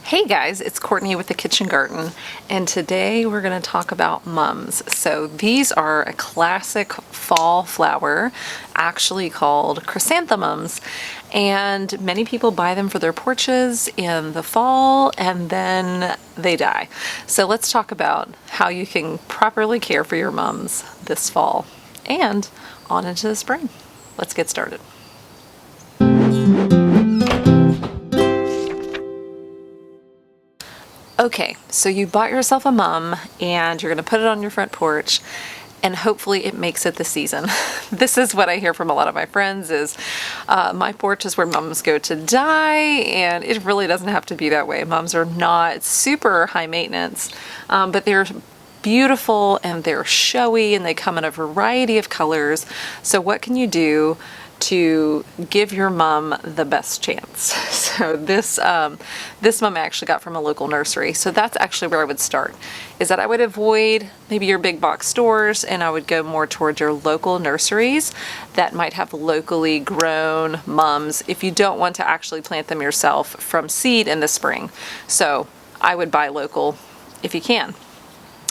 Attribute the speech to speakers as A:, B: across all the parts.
A: Hey guys, it's Courtney with the Kitchen Garden, and today we're going to talk about mums. So these are a classic fall flower, actually called chrysanthemums, and many people buy them for their porches in the fall and then they die. So let's talk about how you can properly care for your mums this fall and on into the spring. Let's get started. Okay, so you bought yourself a mum and you're going to put it on your front porch and hopefully it makes it the season. This is what I hear from a lot of my friends is my porch is where mums go to die, and it really doesn't have to be that way. Mums are not super high maintenance, but they're beautiful and they're showy and they come in a variety of colors. So what can you do to give your mum the best chance? So this mum I actually got from a local nursery. So that's actually where I would start, is that I would avoid maybe your big box stores and I would go more towards your local nurseries that might have locally grown mums if you don't want to actually plant them yourself from seed in the spring. So I would buy local if you can.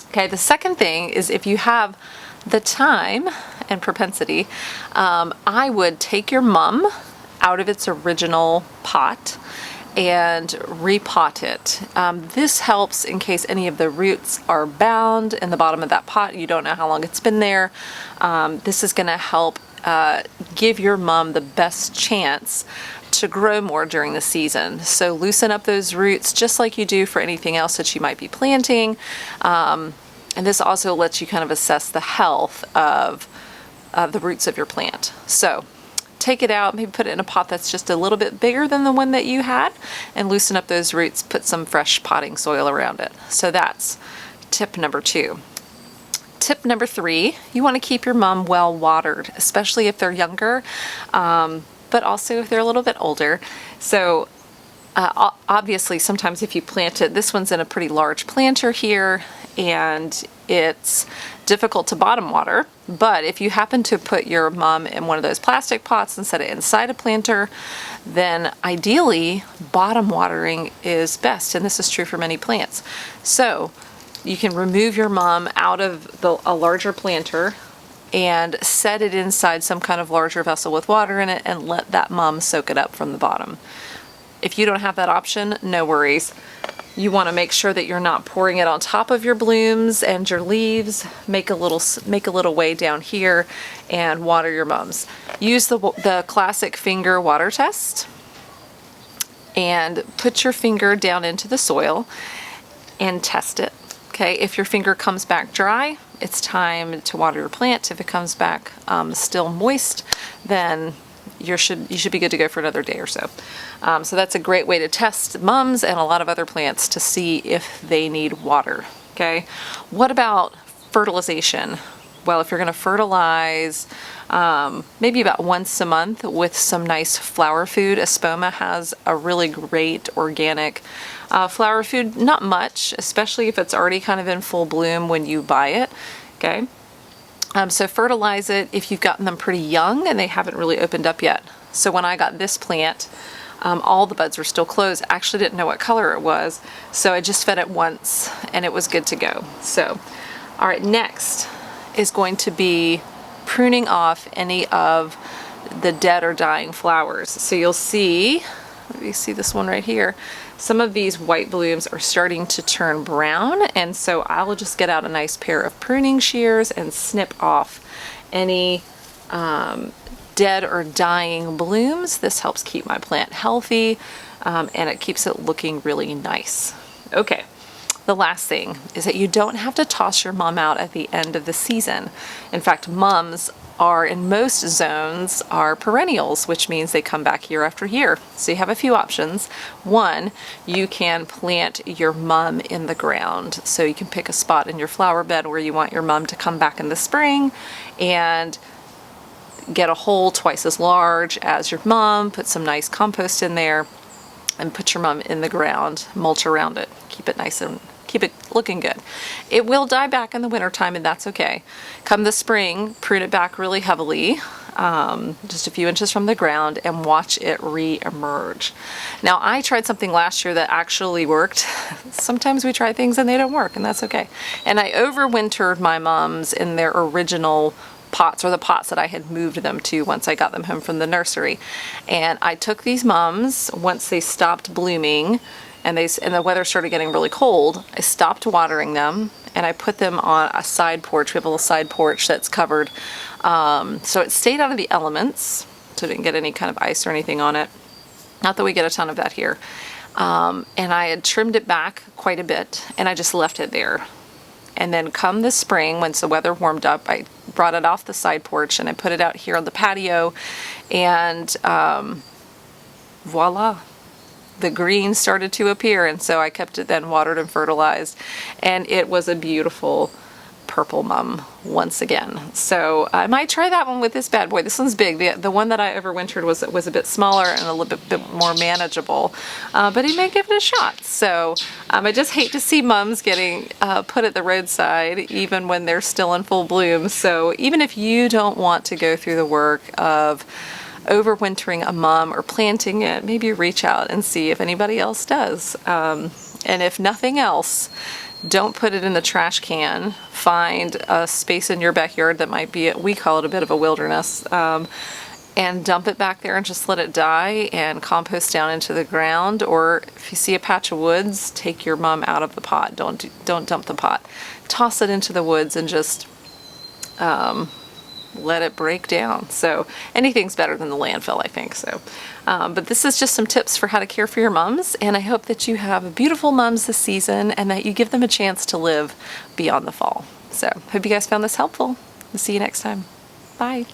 A: Okay, the second thing is if you have the time and propensity, I would take your mum out of its original pot and repot it. This helps in case any of the roots are bound in the bottom of that pot. You don't know how long it's been there. This is going to help give your mum the best chance to grow more during the season. So loosen up those roots just like you do for anything else that you might be planting. And this also lets you kind of assess the health of the roots of your plant. So take it out, maybe put it in a pot that's just a little bit bigger than the one that you had, and loosen up those roots, put some fresh potting soil around it. So that's tip number 2. Tip number 3, you want to keep your mum well watered, especially if they're younger, but also if they're a little bit older. So obviously sometimes if you plant it, this one's in a pretty large planter here, and it's difficult to bottom water, but if you happen to put your mum in one of those plastic pots and set it inside a planter, then ideally bottom watering is best, and this is true for many plants. So you can remove your mum out of a larger planter and set it inside some kind of larger vessel with water in it and let that mum soak it up from the bottom. If you don't have that option, no worries. You want to make sure that you're not pouring it on top of your blooms and your leaves. Make a little way down here and water your mums. Use the classic finger water test and put your finger down into the soil and test it. Okay, if your finger comes back dry, it's time to water your plant. If it comes back still moist, then you should be good to go for another day or so. So that's a great way to test mums and a lot of other plants to see if they need water. Okay, what about fertilization? Well, if you're going to fertilize maybe about once a month with some nice flower food, Espoma has a really great organic flower food. Not much, especially if it's already kind of in full bloom when you buy it. Okay. So fertilize it if you've gotten them pretty young and they haven't really opened up yet. So when I got this plant, all the buds were still closed. I actually didn't know what color it was, so I just fed it once and it was good to go. So, all right, next is going to be pruning off any of the dead or dying flowers. So you'll see, let me see this one right here. Some of these white blooms are starting to turn brown, and so I will just get out a nice pair of pruning shears and snip off any dead or dying blooms. This helps keep my plant healthy, and it keeps it looking really nice. Okay, the last thing is that you don't have to toss your mum out at the end of the season. In fact, mums are in most zones are perennials, which means they come back year after year. So you have a few options. One, you can plant your mum in the ground. So you can pick a spot in your flower bed where you want your mum to come back in the spring and get a hole twice as large as your mum, put some nice compost in there, and put your mum in the ground, mulch around it. Keep keep it looking good. It will die back in the wintertime, and that's okay. Come the spring, prune it back really heavily, just a few inches from the ground, and watch it re-emerge. Now, I tried something last year that actually worked. Sometimes we try things and they don't work, and that's okay. And I overwintered my mums in their original pots, or the pots that I had moved them to once I got them home from the nursery. And I took these mums once they stopped blooming and the weather started getting really cold. I stopped watering them and I put them on a side porch. We have a little side porch that's covered, so it stayed out of the elements, so it didn't get any kind of ice or anything on it. Not that we get a ton of that here. And I had trimmed it back quite a bit, and I just left it there. And then come this spring, once the weather warmed up, I brought it off the side porch and I put it out here on the patio, and voila, the green started to appear. And so I kept it then watered and fertilized, and it was a beautiful purple mum once again. So I might try that one with this bad boy. This one's big. The one that I overwintered was a bit smaller and a little bit more manageable, but he may give it a shot. So I just hate to see mums getting put at the roadside even when they're still in full bloom. So even if you don't want to go through the work of overwintering a mum or planting it, maybe reach out and see if anybody else does. And if nothing else, don't put it in the trash can. Find a space in your backyard that might be, we call it a bit of a wilderness, and dump it back there and just let it die and compost down into the ground. Or if you see a patch of woods, take your mum out of the pot. Don't dump the pot. Toss it into the woods and just let it break down. So anything's better than the landfill, I think. So, but this is just some tips for how to care for your mums, and I hope that you have beautiful mums this season and that you give them a chance to live beyond the fall. So hope you guys found this helpful. We'll see you next time. Bye.